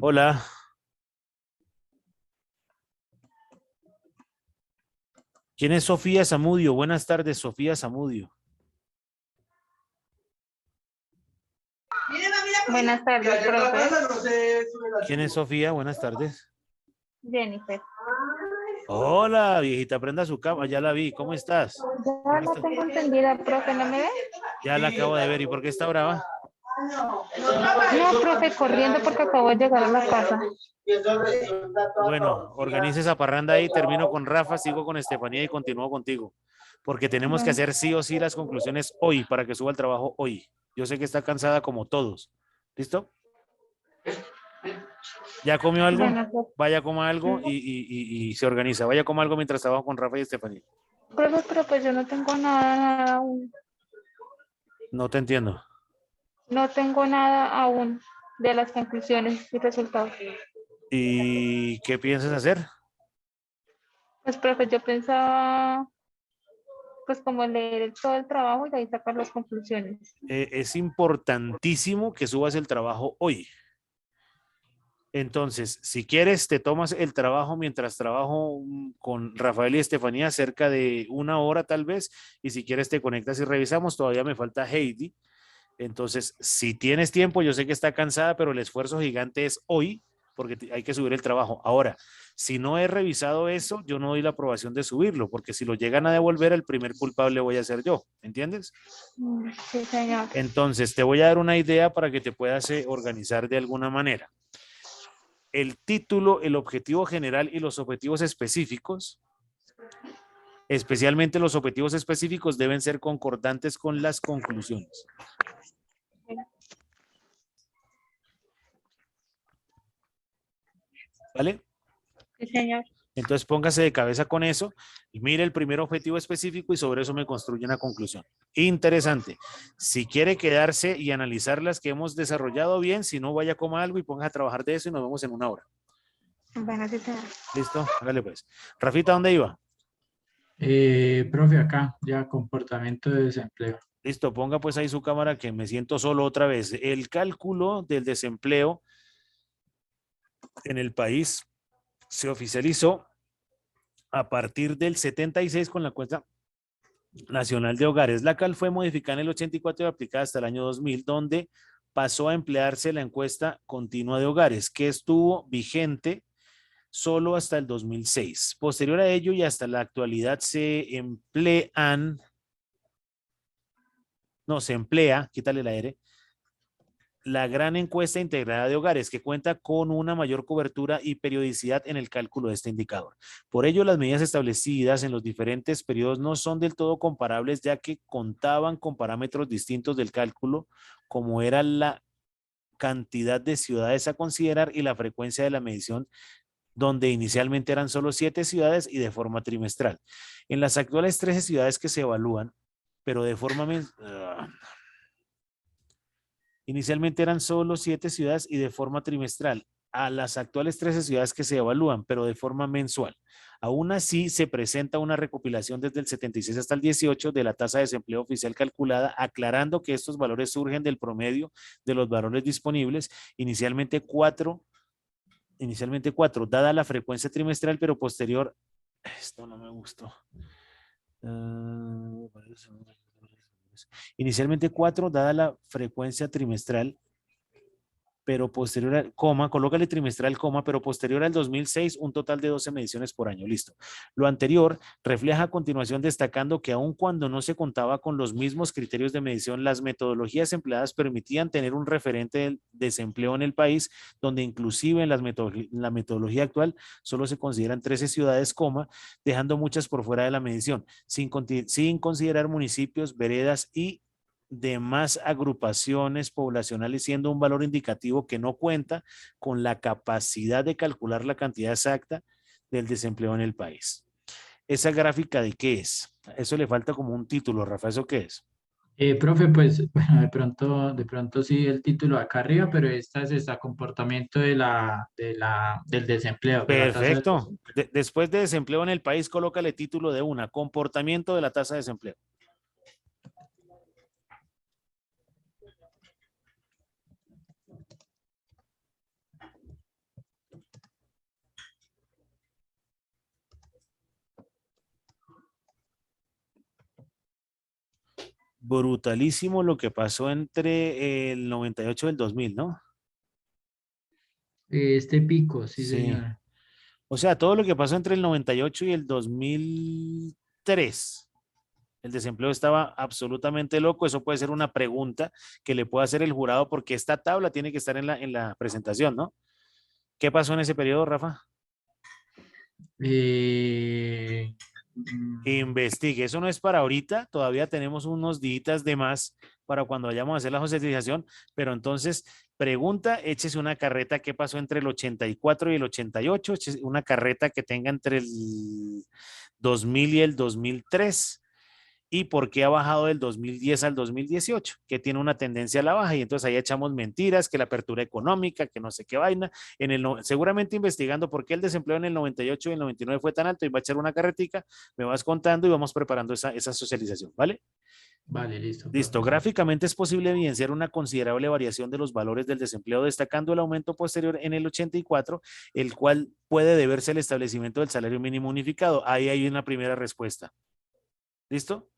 Hola, ¿quién es Sofía Zamudio? Buenas tardes, Sofía Zamudio. Buenas tardes, profe. ¿Quién es Sofía? Buenas tardes. Jennifer. Hola, viejita, prenda su cama, ya la vi. ¿Cómo estás? Ya no tengo entendida, profe, ¿no me ve? Ya la acabo de ver. ¿Y por qué está brava? No, profe, corriendo porque acabo de llegar a la casa. Bueno, organice esa parranda ahí, termino con Rafa, sigo con Estefanía y continúo contigo. Porque tenemos que Bueno, hacer sí o sí las conclusiones hoy para que suba el trabajo hoy. Yo sé que está cansada como todos. ¿Listo? ¿Ya comió algo? bueno, Vaya, coma algo y se organiza. Vaya, coma algo mientras trabajo con Rafa y Estefanía. profe, pero pues yo no tengo nada aún. No te entiendo. No tengo nada aún de las conclusiones y resultados. ¿Y qué piensas hacer? Pues, profe, yo pensaba, pues, como leer todo el trabajo y de ahí sacar las conclusiones. Es importantísimo que subas el trabajo hoy. Entonces, si quieres, te tomas el trabajo mientras trabajo con Rafael y Estefanía, cerca de 1 hora tal vez, y si quieres te conectas y revisamos. Todavía me falta Heidi. Entonces, si tienes tiempo, yo sé que está cansada, pero el esfuerzo gigante es hoy, porque hay que subir el trabajo. Ahora, si no he revisado eso, yo no doy la aprobación de subirlo, porque si lo llegan a devolver, el primer culpable voy a ser yo, ¿entiendes? Sí, señor. Entonces, te voy a dar una idea para que te puedas organizar de alguna manera. El título, el objetivo general y los objetivos específicos, especialmente los objetivos específicos, deben ser concordantes con las conclusiones. ¿Vale? Sí, señor. Entonces póngase de cabeza con eso y mire el primer objetivo específico y sobre eso me construye una conclusión. Interesante. Si quiere quedarse y analizar las que hemos desarrollado bien, si no, vaya a comer algo y ponga a trabajar de eso y nos vemos en 1 hora. Bueno, sí, señor. ¿Listo? Hágale pues. Rafita, ¿dónde iba? Profe, acá, ya comportamiento de desempleo. Listo, ponga pues ahí su cámara que me siento solo otra vez. El cálculo del desempleo en el país se oficializó a partir del 76 con la encuesta nacional de hogares. La CAL fue modificada en el 84 y aplicada hasta el año 2000, donde pasó a emplearse la encuesta continua de hogares, que estuvo vigente solo hasta el 2006. Posterior a ello y hasta la actualidad se emplea, quítale la R, la gran encuesta integrada de hogares que cuenta con una mayor cobertura y periodicidad en el cálculo de este indicador. Por ello, las medidas establecidas en los diferentes periodos no son del todo comparables, ya que contaban con parámetros distintos del cálculo, como era la cantidad de ciudades a considerar y la frecuencia de la medición, donde inicialmente eran solo 7 ciudades y de forma trimestral. En las actuales 13 ciudades que se evalúan, pero de forma inicialmente eran solo 7 ciudades y de forma trimestral, a las actuales 13 ciudades que se evalúan, pero de forma mensual. Aún así, se presenta una recopilación desde el 76 hasta el 18 de la tasa de desempleo oficial calculada, aclarando que estos valores surgen del promedio de los valores disponibles, inicialmente cuatro, dada la frecuencia trimestral, pero posterior, esto no me gustó. Inicialmente 4, dada la frecuencia trimestral, pero posterior al coma, colócale trimestral, coma, pero posterior al 2006, un total de 12 mediciones por año. Listo. Lo anterior refleja a continuación destacando que aun cuando no se contaba con los mismos criterios de medición, las metodologías empleadas permitían tener un referente desempleo en el país, donde inclusive en la metodología actual solo se consideran 13 ciudades, dejando muchas por fuera de la medición, sin considerar municipios, veredas y demás agrupaciones poblacionales, siendo un valor indicativo que no cuenta con la capacidad de calcular la cantidad exacta del desempleo en el país. ¿Esa gráfica de qué es? Eso le falta como un título, Rafa, ¿eso qué es? Profe, pues bueno, de pronto sí el título acá arriba, pero esta es comportamiento del desempleo, de la tasa del Perfecto. desempleo. Después de desempleo en el país, colócale título de una, comportamiento de la tasa de desempleo. Brutalísimo lo que pasó entre el 98 y el 2000, ¿no? Este pico, sí, Sí. señora. O sea, todo lo que pasó entre el 98 y el 2003. El desempleo estaba absolutamente loco. Eso puede ser una pregunta que le pueda hacer el jurado porque esta tabla tiene que estar en la presentación, ¿no? ¿Qué pasó en ese periodo, Rafa? Eh, mm, Investigue. Eso no es para ahorita. Todavía tenemos unos días de más para cuando vayamos a hacer la socialización. Pero entonces, pregunta, échese una carreta que pasó entre el 84 y el 88. Échese una carreta que tenga entre el 2000 y el 2003. Y por qué ha bajado del 2010 al 2018, que tiene una tendencia a la baja. Y entonces ahí echamos mentiras, que la apertura económica, que no sé qué vaina. Seguramente investigando por qué el desempleo en el 98 y el 99 fue tan alto, y va a echar una carretica, me vas contando y vamos preparando esa socialización, ¿vale? vale, listo, Listo. profesor. Gráficamente es posible evidenciar una considerable variación de los valores del desempleo, destacando el aumento posterior en el 84, el cual puede deberse al establecimiento del salario mínimo unificado. Ahí hay una primera respuesta. ¿Listo?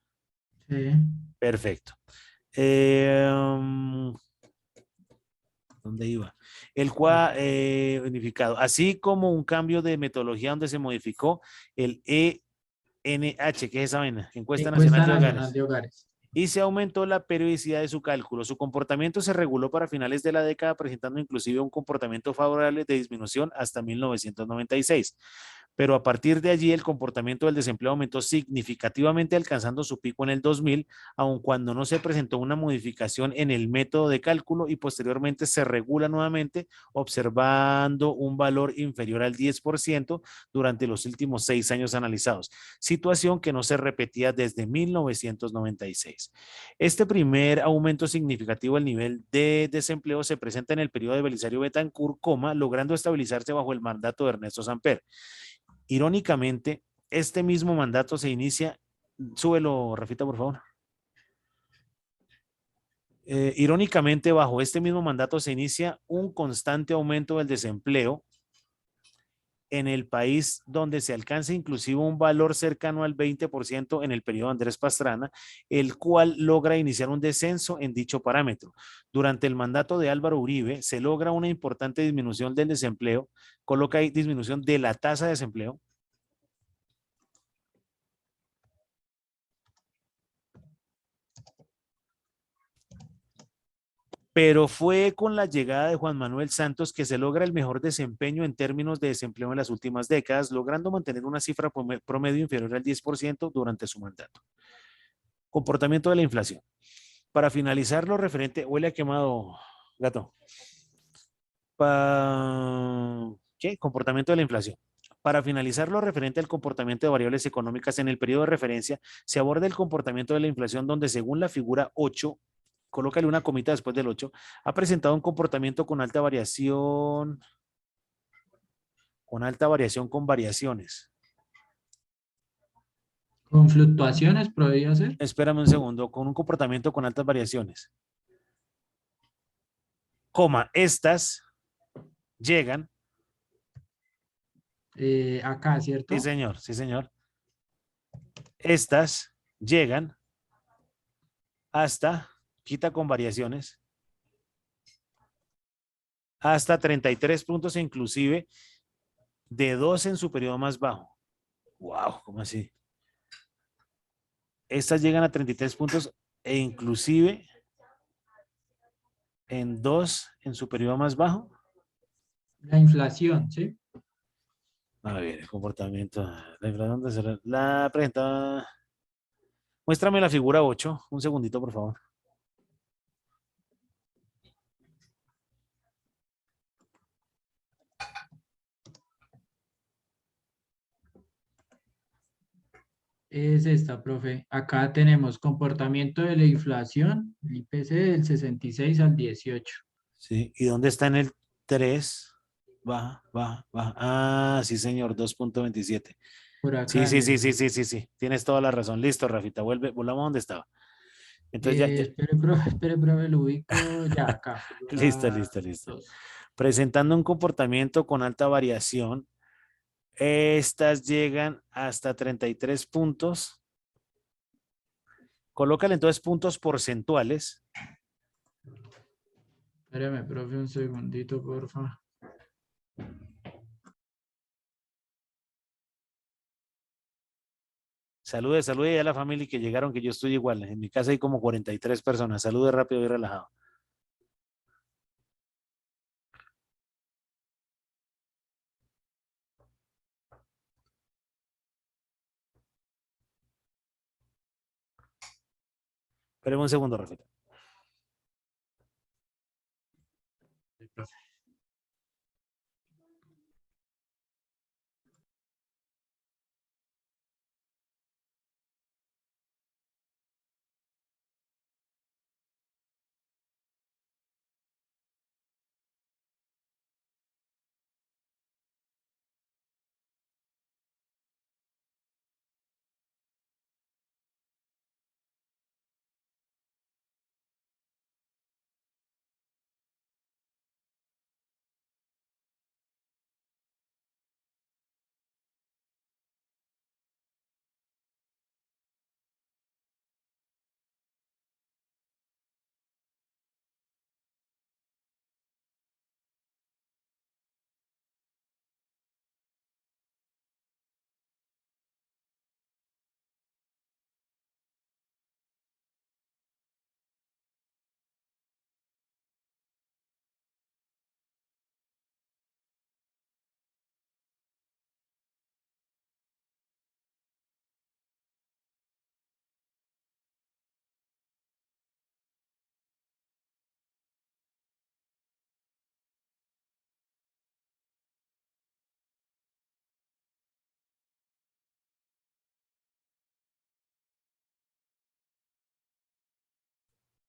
Sí. Perfecto. ¿Dónde iba? El cual unificado, así como un cambio de metodología donde se modificó el ENH, que es esa vaina, Encuesta Nacional Encuesta de Nacional Hogares, de Hogares. y se aumentó la periodicidad de su cálculo. Su comportamiento se reguló para finales de la década, presentando inclusive un comportamiento favorable de disminución hasta 1996. Pero a partir de allí el comportamiento del desempleo aumentó significativamente, alcanzando su pico en el 2000, aun cuando no se presentó una modificación en el método de cálculo, y posteriormente se regula nuevamente, observando un valor inferior al 10% durante los últimos 6 años analizados, situación que no se repetía desde 1996. Este primer aumento significativo del nivel de desempleo se presenta en el periodo de Belisario Betancur, logrando estabilizarse bajo el mandato de Ernesto Samper. Irónicamente, este mismo mandato se inicia, súbelo, Rafita, por favor. Irónicamente, bajo este mismo mandato se inicia un constante aumento del desempleo en el país, donde se alcanza inclusive un valor cercano al 20% en el periodo de Andrés Pastrana, el cual logra iniciar un descenso en dicho parámetro. Durante el mandato de Álvaro Uribe se logra una importante disminución del desempleo, coloca ahí disminución de la tasa de desempleo, pero fue con la llegada de Juan Manuel Santos que se logra el mejor desempeño en términos de desempleo en las últimas décadas, logrando mantener una cifra promedio inferior al 10% durante su mandato. Comportamiento de la inflación. Para finalizar lo referente, huele a quemado, gato. ¿Qué? Comportamiento de la inflación. Para finalizar lo referente al comportamiento de variables económicas en el periodo de referencia, se aborda el comportamiento de la inflación, donde según la figura 8, colócale una comita después del 8, ha presentado un comportamiento con alta variación con variaciones. Con fluctuaciones, podría ser. Espérame un segundo, con un comportamiento con altas variaciones. Estas llegan. Acá, Sí, ¿cierto? señor, sí, señor. Estas llegan hasta, quita con variaciones, hasta 33 puntos, inclusive de 2 en su periodo más bajo. Wow, ¿cómo así? Estas llegan a 33 puntos e inclusive en 2 en su periodo más bajo. La inflación, ¿sí? A ver, el comportamiento. La inflación la presenta. Muéstrame la figura 8. Un segundito, por favor. Es esta, profe. Acá tenemos comportamiento de la inflación, el IPC del 66 al 18. Sí. ¿Y dónde está en el 3? Baja, baja, baja. Ah, sí, señor, 2.27. Por Sí, acá en sí, sí, el... sí, sí, sí, sí. Tienes toda la razón. Listo, Rafita. Volvamos donde estaba. Entonces ya. espere, profe, lo ubico ya acá. Listo, Figura listo, listo. 2. Presentando un comportamiento con alta variación, estas llegan hasta 33 puntos. Colócale entonces puntos porcentuales. Espérame, profe, un segundito, porfa. Salude, salude a la familia que llegaron, que yo estoy igual. En mi casa hay como 43 personas. Salude rápido y relajado. Espérame un segundo, Rafita. Sí, profe.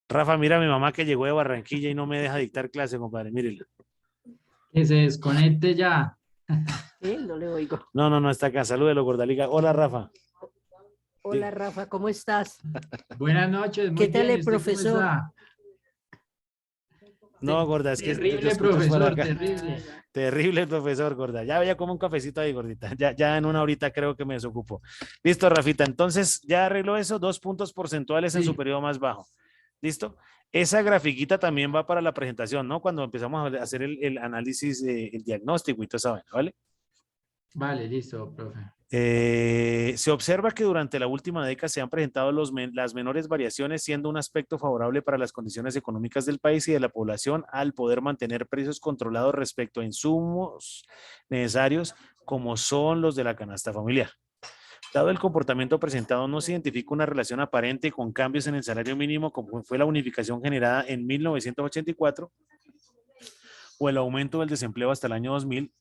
Rafa, mira a mi mamá que llegó de Barranquilla y no me deja dictar clase, compadre. Mírela. Que se desconecte ya. Sí, no le oigo. No, no, no está acá. Salúdelo, Gordaliga. Hola, Rafa. Hola, Rafa, ¿cómo estás? Buenas noches, muy ¿Qué tal bien. el ¿Y usted cómo profesor? está? No, Gorda, es que te Terrible, escuchas por profesor, acá. terrible. Terrible el profesor, Gorda. Ya voy a comer un cafecito ahí, Gordita. Ya en una horita creo que me desocupo. Listo, Rafita. Entonces, ya arregló eso. 2 puntos porcentuales en su Sí, periodo más bajo. ¿Listo? Esa grafiquita también va para la presentación, ¿no? Cuando empezamos a hacer el análisis, el diagnóstico y todo eso, ¿vale? vale, listo, profe. Se observa que durante la última década se han presentado las menores variaciones, siendo un aspecto favorable para las condiciones económicas del país y de la población al poder mantener precios controlados respecto a insumos necesarios como son los de la canasta familiar. Dado el comportamiento presentado, no se identifica una relación aparente con cambios en el salario mínimo como fue la unificación generada en 1984 o el aumento del desempleo hasta el año 2000,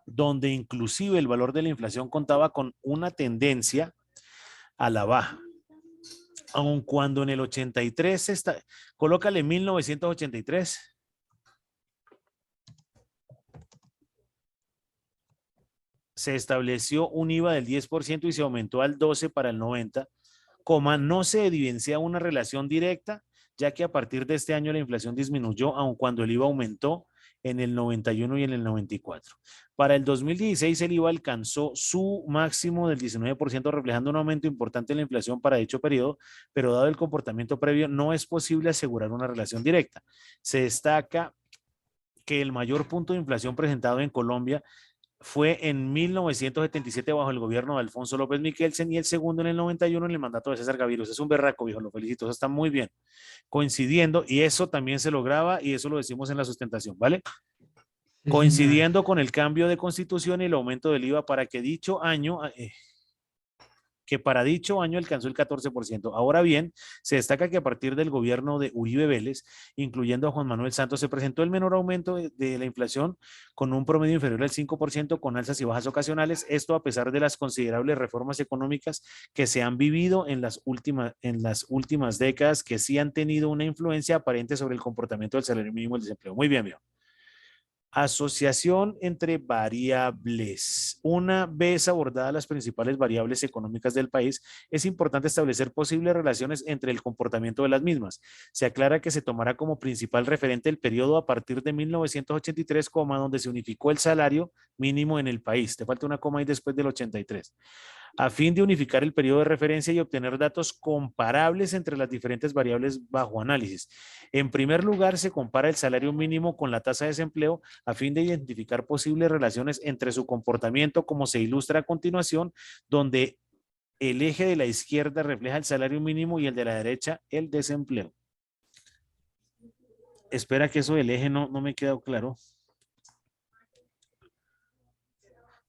donde inclusive el valor de la inflación contaba con una tendencia a la baja. Aun cuando en el 83 colócale 1983. Se estableció un IVA del 10% y se aumentó al 12% para el 90, no se evidencia una relación directa, ya que a partir de este año la inflación disminuyó, aun cuando el IVA aumentó en el 91 y en el 94. Para el 2016 el IVA alcanzó su máximo del 19%, reflejando un aumento importante en la inflación para dicho periodo, pero dado el comportamiento previo no es posible asegurar una relación directa. Se destaca que el mayor punto de inflación presentado en Colombia fue en 1977 bajo el gobierno de Alfonso López Miquelsen y el segundo en el 91 en el mandato de César Gaviria. Es un berraco, viejo, lo felicito, eso está muy bien. Coincidiendo, y eso también se lograba y eso lo decimos en la sustentación, ¿vale? Sí, Coincidiendo con el cambio de constitución y el aumento del IVA para que dicho año, alcanzó el 14%. Ahora bien, se destaca que a partir del gobierno de Uribe Vélez, incluyendo a Juan Manuel Santos, se presentó el menor aumento de la inflación con un promedio inferior al 5% con alzas y bajas ocasionales. Esto a pesar de las considerables reformas económicas que se han vivido en las últimas décadas que sí han tenido una influencia aparente sobre el comportamiento del salario mínimo y el desempleo. Muy bien, viejo. Asociación entre variables. Una vez abordadas las principales variables económicas del país, es importante establecer posibles relaciones entre el comportamiento de las mismas. Se aclara que se tomará como principal referente el periodo a partir de 1983, donde se unificó el salario mínimo en el país. Te falta una coma ahí después del 83. A fin de unificar el periodo de referencia y obtener datos comparables entre las diferentes variables bajo análisis. En primer lugar, se compara el salario mínimo con la tasa de desempleo a fin de identificar posibles relaciones entre su comportamiento, como se ilustra a continuación, donde el eje de la izquierda refleja el salario mínimo y el de la derecha el desempleo. Espera que eso del eje no me ha quedado claro.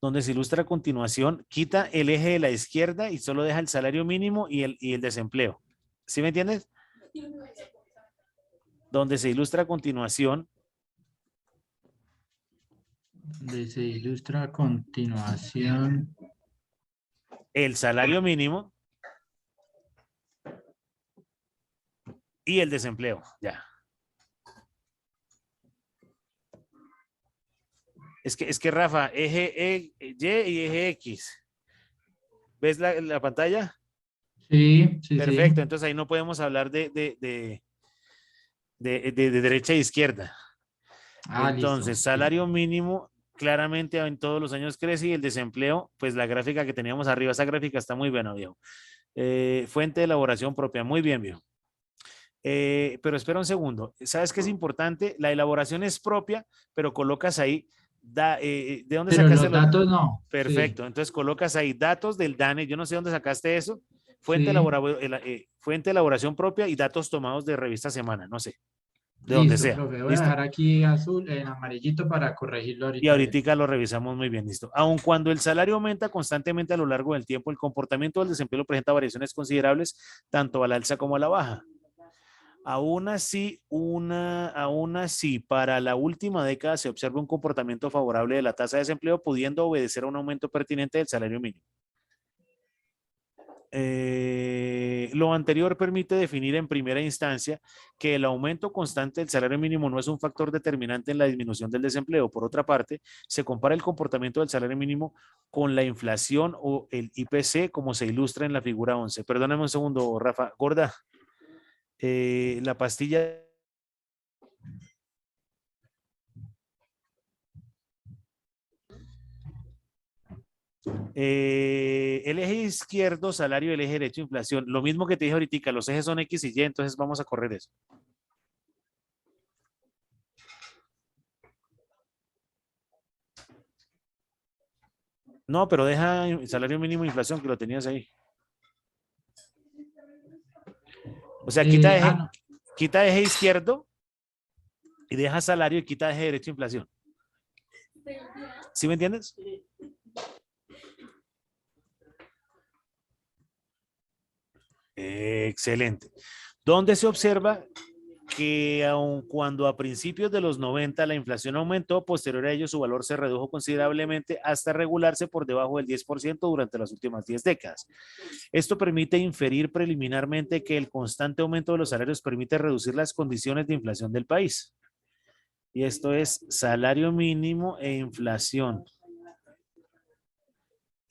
Donde se ilustra a continuación, quita el eje de la izquierda y solo deja el salario mínimo y el desempleo. ¿Sí me entiendes? Donde se ilustra a continuación. donde se ilustra a continuación. El salario mínimo y el desempleo. Ya. Es que Rafa, eje Y y eje X. ¿Ves la pantalla? Sí, sí, Perfecto, sí. entonces ahí no podemos hablar de derecha e izquierda. Ah, listo. Entonces, Sí. salario mínimo claramente en todos los años crece y el desempleo, pues la gráfica que teníamos arriba, esa gráfica está muy buena, viejo. Fuente de elaboración propia, muy bien, viejo. Pero espera un segundo, ¿sabes qué es importante? La elaboración es propia, pero colocas ahí, ¿de dónde Pero sacaste los los? datos no. Sí, Perfecto, entonces colocas ahí datos del DANE, yo no sé dónde sacaste eso, sí. fuente de elaboración propia y datos tomados de revista Semana, no sé, de donde Listo, sea, profe. Voy a ¿listo? dejar aquí azul, en amarillito para corregirlo Y ahorita bien. ahorita lo revisamos muy bien, listo. Aun cuando el salario aumenta constantemente a lo largo del tiempo, el comportamiento del desempleo presenta variaciones considerables, tanto a la alza como a la baja. Aún así, para la última década se observa un comportamiento favorable de la tasa de desempleo, pudiendo obedecer a un aumento pertinente del salario mínimo. Lo anterior permite definir en primera instancia que el aumento constante del salario mínimo no es un factor determinante en la disminución del desempleo. Por otra parte, se compara el comportamiento del salario mínimo con la inflación o el IPC, como se ilustra en la figura 11. Perdóname un segundo, Rafa. Gorda, la pastilla. El eje izquierdo, salario, el eje derecho, inflación. Lo mismo que te dije ahorita, los ejes son X y Y, entonces vamos a correr eso. No, pero deja salario mínimo e inflación, que lo tenías ahí. O sea, No. quita eje izquierdo y deja salario y quita eje derecho, inflación. ¿Sí me entiendes? Excelente. ¿Dónde se observa que aun cuando a principios de los 90 la inflación aumentó, posterior a ello su valor se redujo considerablemente hasta regularse por debajo del 10% durante las últimas 10 décadas? Esto permite inferir preliminarmente que el constante aumento de los salarios permite reducir las condiciones de inflación del país. Y esto es salario mínimo e inflación.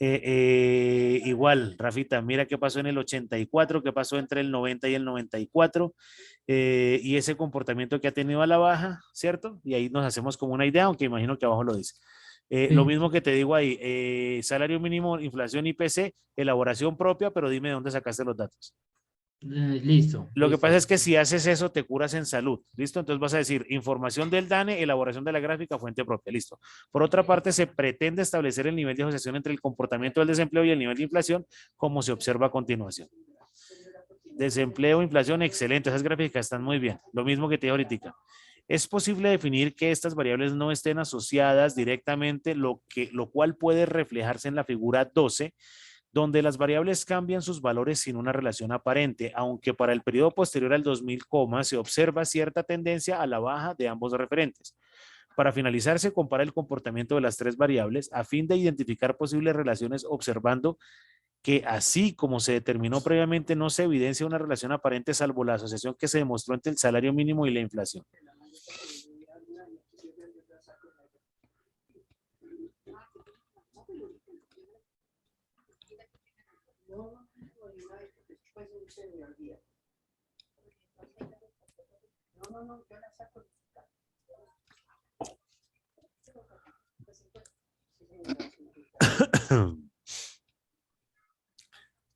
Igual, Rafita, mira qué pasó en el 84, qué pasó entre el 90 y el 94, y ese comportamiento que ha tenido a la baja, ¿cierto? Y ahí nos hacemos como una idea, aunque imagino que abajo lo dice. Lo Sí. mismo que te digo ahí, salario mínimo, inflación IPC, elaboración propia, pero dime de dónde sacaste los datos. Listo, Lo que listo. pasa es que si haces eso, te curas en salud. ¿Listo? Entonces vas a decir información del DANE, elaboración de la gráfica, fuente propia. Listo. Por otra parte, se pretende establecer el nivel de asociación entre el comportamiento del desempleo y el nivel de inflación, como se observa a continuación. Desempleo, inflación, excelente. Esas gráficas están muy bien. Lo mismo que te dije ahorita. Es posible definir que estas variables no estén asociadas directamente, lo cual puede reflejarse en la figura 12, donde las variables cambian sus valores sin una relación aparente, aunque para el periodo posterior al 2000, se observa cierta tendencia a la baja de ambos referentes. Para finalizar, se compara el comportamiento de las tres variables a fin de identificar posibles relaciones, observando que así como se determinó previamente, no se evidencia una relación aparente salvo la asociación que se demostró entre el salario mínimo y la inflación.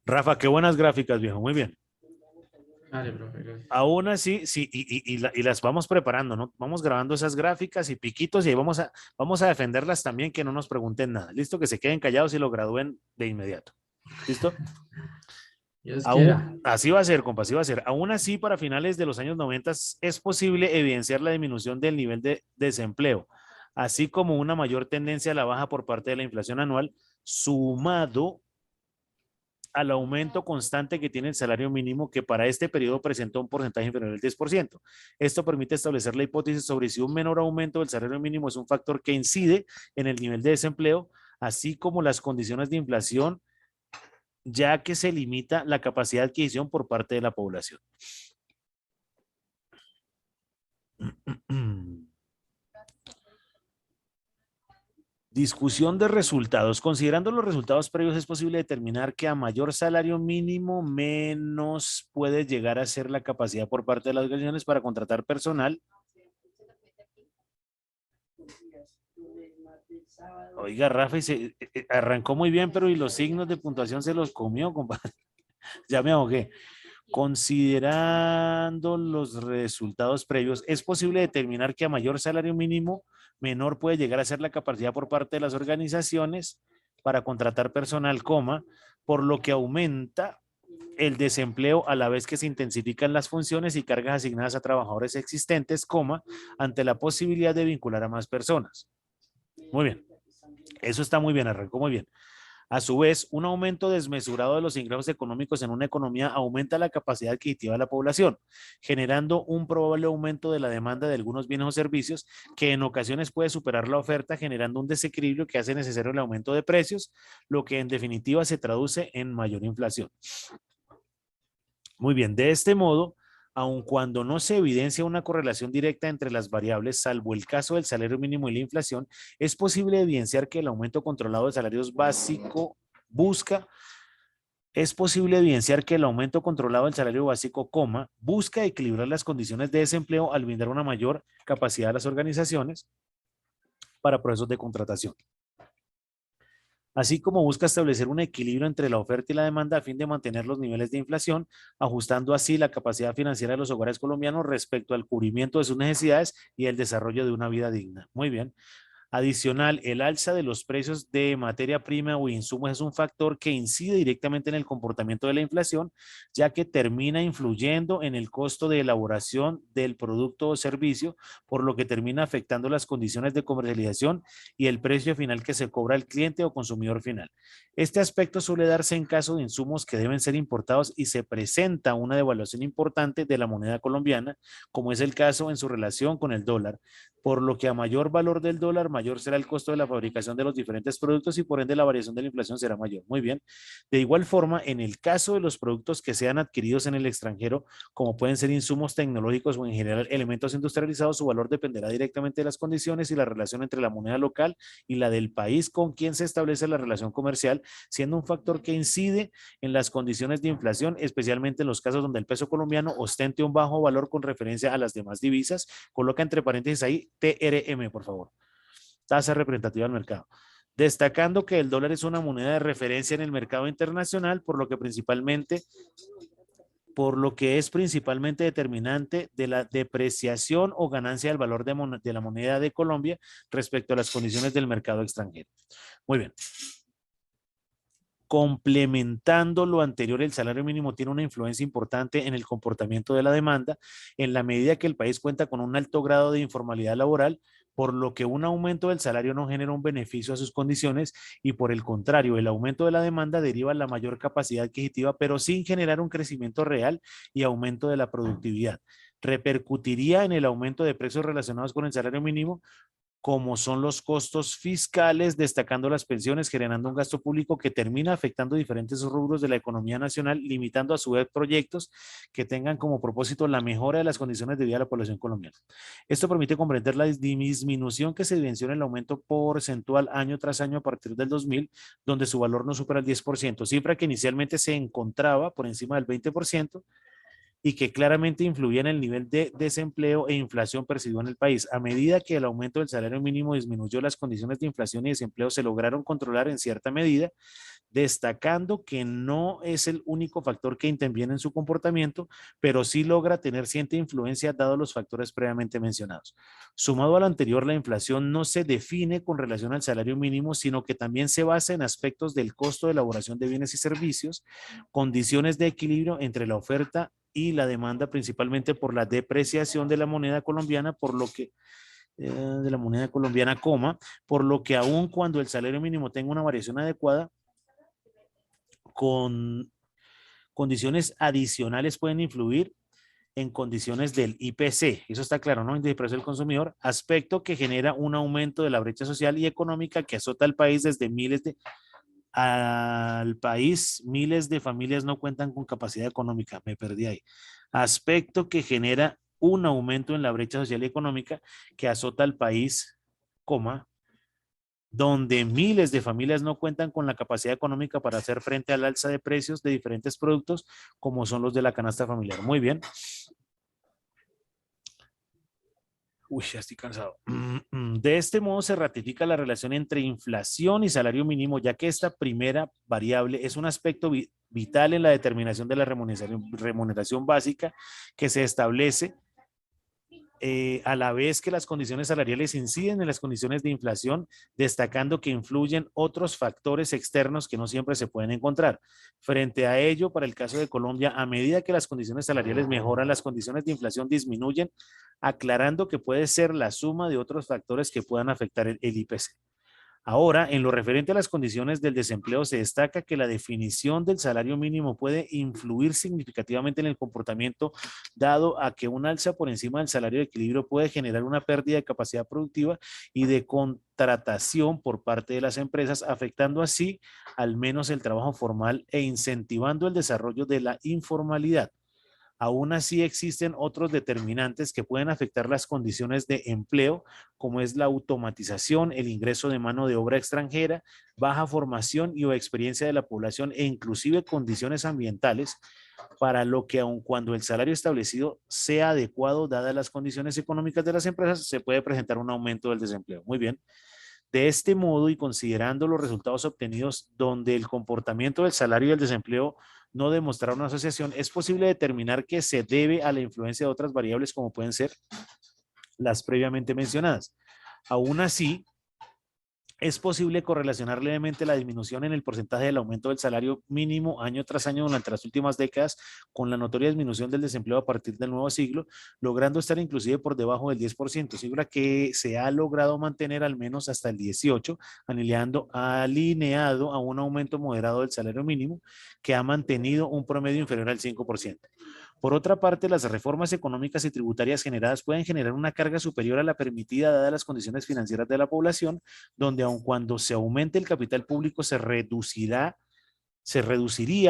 Rafa, qué buenas gráficas, viejo. Muy bien. Vale, profe, gracias. Aún así, sí, y las vamos preparando, ¿no? Vamos grabando esas gráficas y piquitos y ahí vamos a defenderlas también, que no nos pregunten nada. Listo, que se queden callados y lo gradúen de inmediato. ¿Listo? Dios quiera. Así va a ser, compa, así va a ser. Aún así, para finales de los años 90 es posible evidenciar la disminución del nivel de desempleo, así como una mayor tendencia a la baja por parte de la inflación anual, sumado al aumento constante que tiene el salario mínimo, que para este periodo presentó un porcentaje inferior al 10%. Esto permite establecer la hipótesis sobre si un menor aumento del salario mínimo es un factor que incide en el nivel de desempleo, así como las condiciones de inflación, ya que se limita la capacidad de adquisición por parte de la población. Discusión de resultados. Considerando los resultados previos, es posible determinar que a mayor salario mínimo, menos puede llegar a ser la capacidad por parte de las organizaciones para contratar personal. Oiga, Rafa, arrancó muy bien, pero y los signos de puntuación se los comió, compadre. Ya me ahogué. Considerando los resultados previos, es posible determinar que a mayor salario mínimo, menor puede llegar a ser la capacidad por parte de las organizaciones para contratar personal, por lo que aumenta el desempleo a la vez que se intensifican las funciones y cargas asignadas a trabajadores existentes, ante la posibilidad de vincular a más personas. Muy bien. Eso está muy bien, arrancó muy bien. A su vez, un aumento desmesurado de los ingresos económicos en una economía aumenta la capacidad adquisitiva de la población, generando un probable aumento de la demanda de algunos bienes o servicios que en ocasiones puede superar la oferta, generando un desequilibrio que hace necesario el aumento de precios, lo que en definitiva se traduce en mayor inflación. Muy bien, de este modo, aun cuando no se evidencia una correlación directa entre las variables, salvo el caso del salario mínimo y la inflación, es posible evidenciar que el aumento controlado de salarios básico busca equilibrar las condiciones de desempleo al brindar una mayor capacidad a las organizaciones para procesos de contratación, así como busca establecer un equilibrio entre la oferta y la demanda a fin de mantener los niveles de inflación, ajustando así la capacidad financiera de los hogares colombianos respecto al cubrimiento de sus necesidades y el desarrollo de una vida digna. Muy bien. Adicional, el alza de los precios de materia prima o insumos es un factor que incide directamente en el comportamiento de la inflación, ya que termina influyendo en el costo de elaboración del producto o servicio, por lo que termina afectando las condiciones de comercialización y el precio final que se cobra al cliente o consumidor final. Este aspecto suele darse en caso de insumos que deben ser importados y se presenta una devaluación importante de la moneda colombiana, como es el caso en su relación con el dólar, por lo que a mayor valor del dólar, mayor será el costo de la fabricación de los diferentes productos y por ende la variación de la inflación será mayor. Muy bien. De igual forma, en el caso de los productos que sean adquiridos en el extranjero, como pueden ser insumos tecnológicos o en general elementos industrializados, su valor dependerá directamente de las condiciones y la relación entre la moneda local y la del país con quien se establece la relación comercial, siendo un factor que incide en las condiciones de inflación, especialmente en los casos donde el peso colombiano ostente un bajo valor con referencia a las demás divisas. Coloca entre paréntesis ahí TRM, por favor. Tasa representativa del mercado. Destacando que el dólar es una moneda de referencia en el mercado internacional, por lo que principalmente por lo que es principalmente determinante de la depreciación o ganancia del valor de la moneda de Colombia respecto a las condiciones del mercado extranjero. Muy bien. Complementando lo anterior, el salario mínimo tiene una influencia importante en el comportamiento de la demanda en la medida que el país cuenta con un alto grado de informalidad laboral, por lo que un aumento del salario no genera un beneficio a sus condiciones y por el contrario, el aumento de la demanda deriva la mayor capacidad adquisitiva, pero sin generar un crecimiento real y aumento de la productividad. Repercutiría en el aumento de precios relacionados con el salario mínimo, como son los costos fiscales, destacando las pensiones, generando un gasto público que termina afectando diferentes rubros de la economía nacional, limitando a su vez proyectos que tengan como propósito la mejora de las condiciones de vida de la población colombiana. Esto permite comprender la disminución que se evidenció en el aumento porcentual año tras año a partir del 2000, donde su valor no supera el 10%, cifra que inicialmente se encontraba por encima del 20%, y que claramente influía en el nivel de desempleo e inflación percibido en el país. A medida que el aumento del salario mínimo disminuyó, las condiciones de inflación y desempleo se lograron controlar en cierta medida, destacando que no es el único factor que interviene en su comportamiento, pero sí logra tener cierta influencia dado los factores previamente mencionados. Sumado a lo anterior, la inflación no se define con relación al salario mínimo, sino que también se basa en aspectos del costo de elaboración de bienes y servicios, condiciones de equilibrio entre la oferta y la demanda, principalmente por la depreciación de la moneda colombiana, por lo que de la moneda colombiana, por lo que aun cuando el salario mínimo tenga una variación adecuada, con condiciones adicionales pueden influir en condiciones del IPC, eso está claro, ¿no? Índice de precio del consumidor, aspecto que genera un aumento de la brecha social y económica que azota al país desde miles de familias no cuentan con capacidad económica, me perdí ahí. Aspecto que genera un aumento en la brecha social y económica que azota al país, donde miles de familias no cuentan con la capacidad económica para hacer frente al alza de precios de diferentes productos, como son los de la canasta familiar. Muy bien. Uy, ya estoy cansado. De este modo se ratifica la relación entre inflación y salario mínimo, ya que esta primera variable es un aspecto vital en la determinación de la remuneración básica que se establece a la vez que las condiciones salariales inciden en las condiciones de inflación, destacando que influyen otros factores externos que no siempre se pueden encontrar. Frente a ello, para el caso de Colombia, a medida que las condiciones salariales mejoran, las condiciones de inflación disminuyen, aclarando que puede ser la suma de otros factores que puedan afectar el IPC. Ahora, en lo referente a las condiciones del desempleo, se destaca que la definición del salario mínimo puede influir significativamente en el comportamiento, dado a que un alza por encima del salario de equilibrio puede generar una pérdida de capacidad productiva y de contratación por parte de las empresas, afectando así al menos el trabajo formal e incentivando el desarrollo de la informalidad. Aún así existen otros determinantes que pueden afectar las condiciones de empleo, como es la automatización, el ingreso de mano de obra extranjera, baja formación y o experiencia de la población e inclusive condiciones ambientales, para lo que aun cuando el salario establecido sea adecuado, dadas las condiciones económicas de las empresas, se puede presentar un aumento del desempleo. Muy bien. De este modo y considerando los resultados obtenidos donde el comportamiento del salario y el desempleo no demostraron una asociación, es posible determinar que se debe a la influencia de otras variables como pueden ser las previamente mencionadas. Aún así, es posible correlacionar levemente la disminución en el porcentaje del aumento del salario mínimo año tras año durante las últimas décadas con la notoria disminución del desempleo a partir del nuevo siglo, logrando estar inclusive por debajo del 10%, cifra que se ha logrado mantener al menos hasta el 18%, alineado a un aumento moderado del salario mínimo que ha mantenido un promedio inferior al 5%. Por otra parte, las reformas económicas y tributarias generadas pueden generar una carga superior a la permitida dadas las condiciones financieras de la población, donde aun cuando se aumente el capital público se reduciría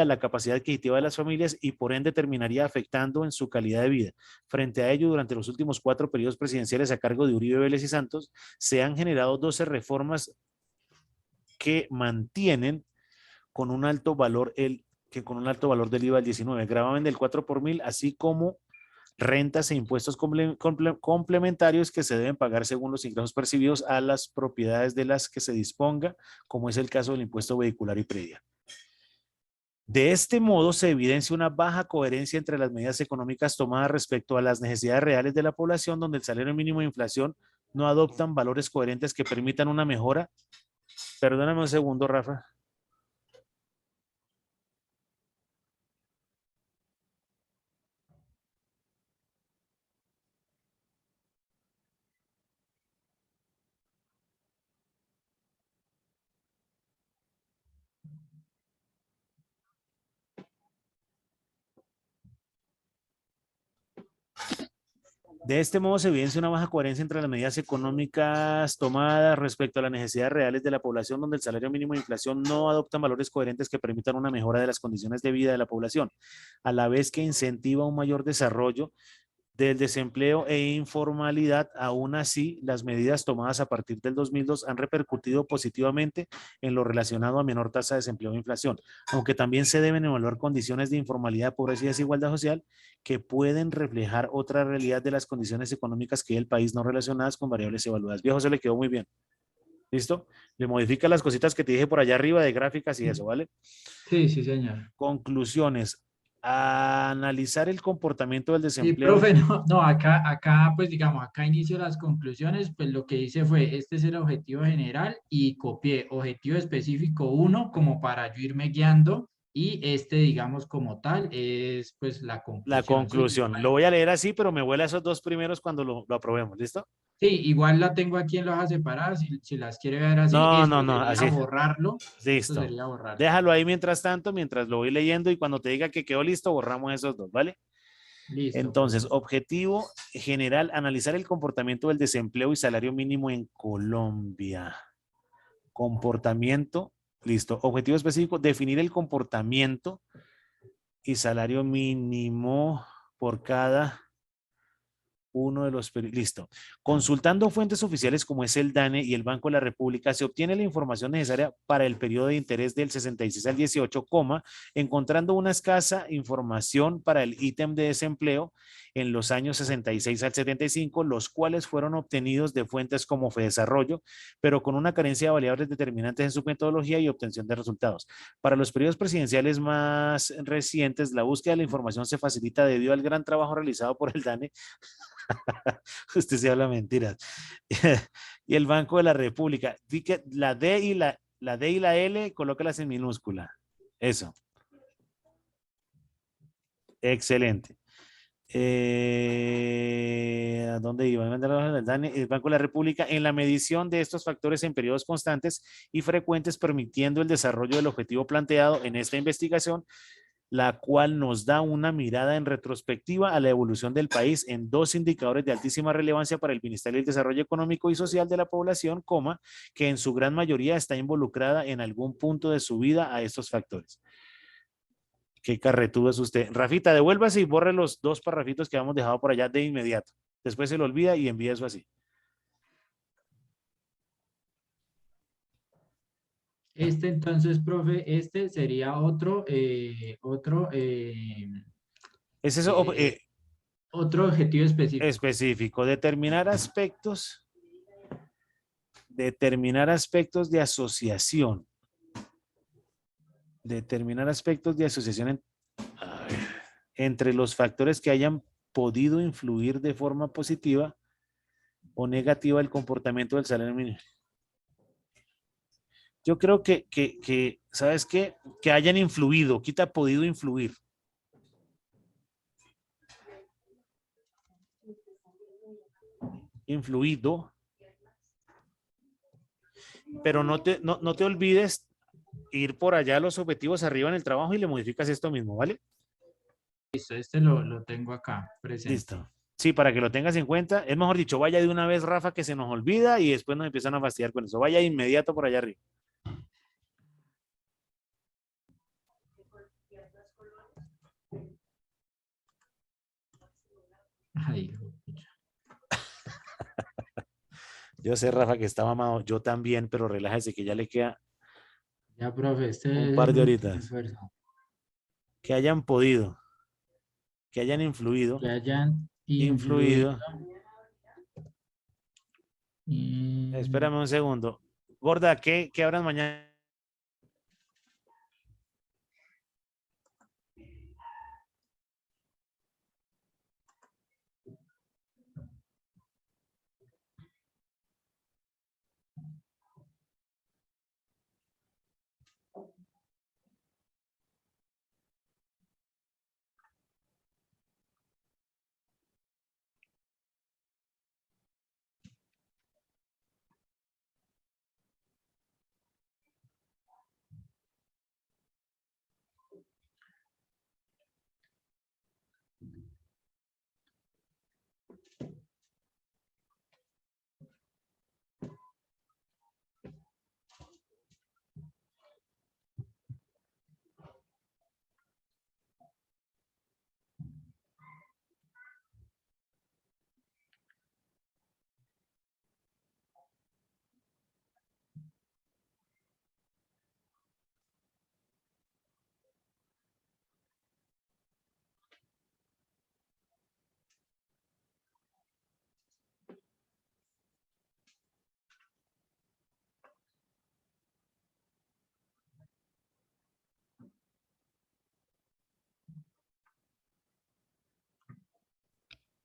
la capacidad adquisitiva de las familias y por ende terminaría afectando en su calidad de vida. Frente a ello, durante los últimos 4 periodos presidenciales a cargo de Uribe, Vélez y Santos, se han generado 12 reformas que mantienen con un alto valor del IVA del 19, gravamen del 4 por mil, así como rentas e impuestos complementarios que se deben pagar según los ingresos percibidos a las propiedades de las que se disponga, como es el caso del impuesto vehicular y predial. De este modo, se evidencia una baja coherencia entre las medidas económicas tomadas respecto a las necesidades reales de la población, donde el salario mínimo de inflación no adoptan valores coherentes que permitan una mejora. Perdóname un segundo, Rafa. De este modo se evidencia una baja coherencia entre las medidas económicas tomadas respecto a las necesidades reales de la población, donde el salario mínimo de inflación no adoptan valores coherentes que permitan una mejora de las condiciones de vida de la población, a la vez que incentiva un mayor desarrollo del desempleo e informalidad. Aún así, las medidas tomadas a partir del 2002 han repercutido positivamente en lo relacionado a menor tasa de desempleo e inflación, aunque también se deben evaluar condiciones de informalidad, pobreza y desigualdad social que pueden reflejar otra realidad de las condiciones económicas que el país no relacionadas con variables evaluadas. Viejo, se le quedó muy bien. ¿Listo? Le modifica las cositas que te dije por allá arriba de gráficas y eso, ¿vale? Sí, sí, señor. Conclusiones. A analizar el comportamiento del Y desempleo. profe, no, acá, pues digamos, acá inicio las conclusiones, pues lo que hice fue, este es el objetivo general y copié objetivo específico 1 como para yo irme guiando y este, digamos, como tal, es pues la La conclusión, ¿sí? conclusión. Lo voy a leer así, pero me vuela esos dos primeros cuando lo aprobemos. ¿Listo? Sí, igual la tengo aquí en hojas separadas, si las quiere ver así, No, no, esto no, sería así. borrarlo, esto Listo. sería borrarlo. Déjalo ahí mientras tanto, mientras lo voy leyendo y cuando te diga que quedó listo, borramos esos dos, ¿vale? Listo, Entonces, profe. objetivo general, analizar el comportamiento del desempleo y salario mínimo en Colombia. Comportamiento, listo. Objetivo específico, definir el comportamiento y salario mínimo por cada uno de los listo. Consultando fuentes oficiales como es el DANE y el Banco de la República, se obtiene la información necesaria para el periodo de interés del 66 al 18, encontrando una escasa información para el ítem de desempleo en los años 66 al 75, los cuales fueron obtenidos de fuentes como Fedesarrollo, pero con una carencia de variables determinantes en su metodología y obtención de resultados. Para los periodos presidenciales más recientes, la búsqueda de la información se facilita debido al gran trabajo realizado por el DANE. Usted se habla mentiras. Y el Banco de la República. La D y la D y la L, colócalas en minúscula. Eso. Excelente. ¿A dónde iba? El Banco de la República en la medición de estos factores en periodos constantes y frecuentes, permitiendo el desarrollo del objetivo planteado en esta investigación, la cual nos da una mirada en retrospectiva a la evolución del país en dos indicadores de altísima relevancia para el bienestar y el desarrollo económico y social de la población, que en su gran mayoría está involucrada en algún punto de su vida a estos factores. Qué carretudo es usted. Rafita, devuélvase y borre los dos parrafitos que habíamos dejado por allá de inmediato. Después se lo olvida y envía eso así. Este entonces, profe, este sería Es eso eh, otro objetivo específico. específico. Determinar aspectos de asociación. Determinar aspectos de asociación entre los factores que hayan podido influir de forma positiva o negativa el comportamiento del salario mínimo. Yo creo que ¿sabes qué? Que hayan influido, quita podido influir. Influido. Pero no te olvides ir por allá a los objetivos arriba en el trabajo y le modificas esto mismo, ¿vale? Listo, este lo tengo acá presente. Listo. Sí, para que lo tengas en cuenta. Es mejor dicho, vaya de una vez, Rafa, que se nos olvida y después nos empiezan a fastidiar con eso. Vaya inmediato por allá arriba. Ay, Yo sé, Rafa, que está mamado. Yo también, pero relájese que ya le queda ya, profe, este un es par el de último horitas. esfuerzo. Que hayan podido, que hayan influido, Que hayan influido. influido. Y Espérame un segundo. Gorda, ¿qué habrán mañana?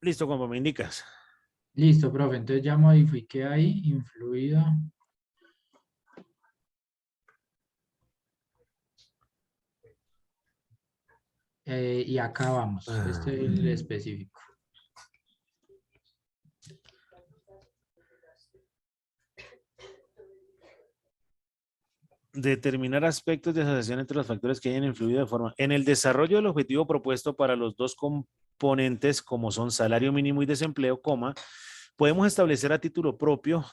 Listo, como me indicas. Listo, profe. Entonces ya modifiqué ahí, influido. Y acá vamos. Este es el específico. Determinar aspectos de asociación entre los factores que hayan influido de forma. En el desarrollo del objetivo propuesto para los dos componentes, como son salario mínimo y desempleo, coma, podemos establecer a título propio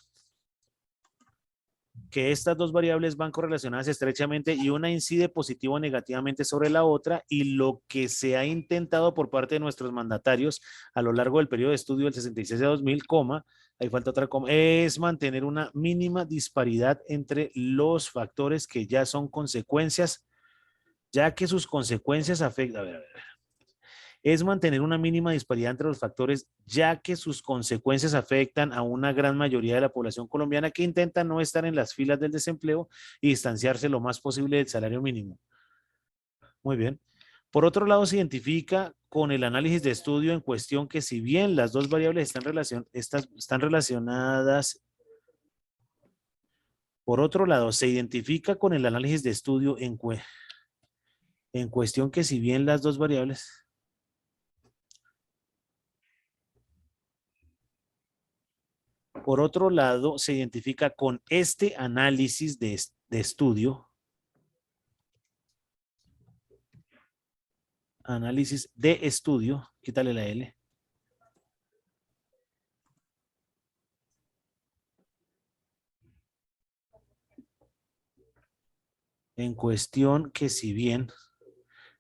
que estas dos variables van correlacionadas estrechamente y una incide positivo o negativamente sobre la otra, y lo que se ha intentado por parte de nuestros mandatarios a lo largo del periodo de estudio del 66 a 2000, coma, ahí falta otra coma, es mantener una mínima disparidad entre los factores que ya son consecuencias, ya que sus consecuencias afectan, a ver, es mantener una mínima disparidad entre los factores, ya que sus consecuencias afectan a una gran mayoría de la población colombiana que intenta no estar en las filas del desempleo y distanciarse lo más posible del salario mínimo. Muy bien. Por otro lado, se identifica con el análisis de estudio en cuestión que si bien las dos variables están relacionadas, por otro lado, se identifica con el análisis de estudio en cuestión que si bien las dos variables... Por otro lado, se identifica con este análisis de estudio, quítale la L, en cuestión que si bien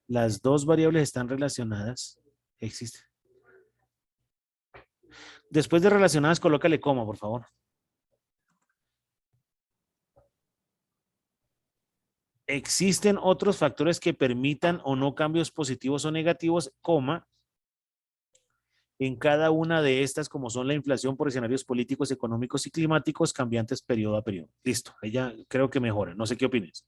las dos variables están relacionadas, existe. Después de relacionadas, colócale coma, por favor. Existen otros factores que permitan o no cambios positivos o negativos, coma, en cada una de estas, como son la inflación por escenarios políticos, económicos y climáticos cambiantes periodo a periodo. Listo, ella creo que mejora. No sé qué opines.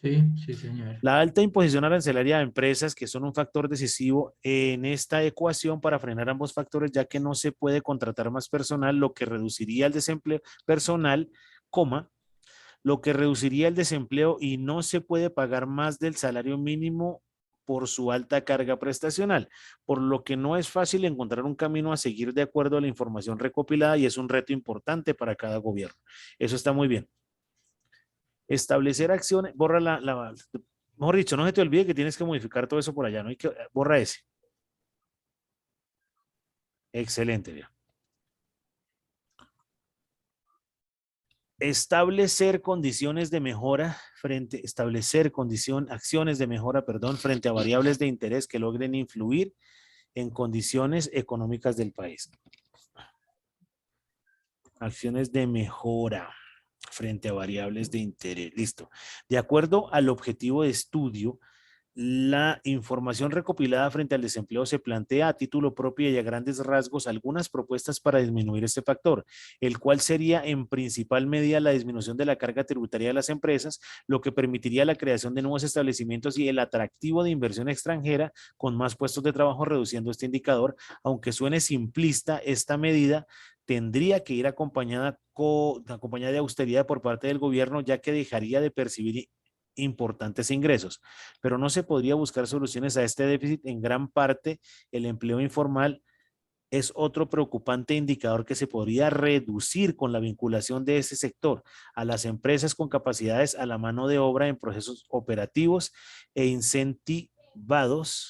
Sí, sí, señor. La alta imposición arancelaria a empresas, que son un factor decisivo en esta ecuación para frenar ambos factores, ya que no se puede contratar más personal, lo que reduciría el desempleo personal, coma, lo que reduciría el desempleo, y no se puede pagar más del salario mínimo por su alta carga prestacional, por lo que no es fácil encontrar un camino a seguir de acuerdo a la información recopilada, y es un reto importante para cada gobierno. Eso está muy bien. Establecer acciones, borra mejor dicho, no se te olvide que tienes que modificar todo eso por allá, no hay que, borra ese. Excelente, bien. Establecer condiciones de mejora acciones de mejora, frente a variables de interés que logren influir en condiciones económicas del país. Acciones de mejora frente a variables de interés. Listo. De acuerdo al objetivo de estudio, la información recopilada frente al desempleo se plantea a título propio y a grandes rasgos algunas propuestas para disminuir este factor, el cual sería en principal medida la disminución de la carga tributaria de las empresas, lo que permitiría la creación de nuevos establecimientos y el atractivo de inversión extranjera con más puestos de trabajo, reduciendo este indicador. Aunque suene simplista, esta medida tendría que ir acompañada de austeridad por parte del gobierno, ya que dejaría de percibir importantes ingresos, pero no se podría buscar soluciones a este déficit. En gran parte, el empleo informal es otro preocupante indicador que se podría reducir con la vinculación de ese sector a las empresas con capacidades a la mano de obra en procesos operativos e incentivados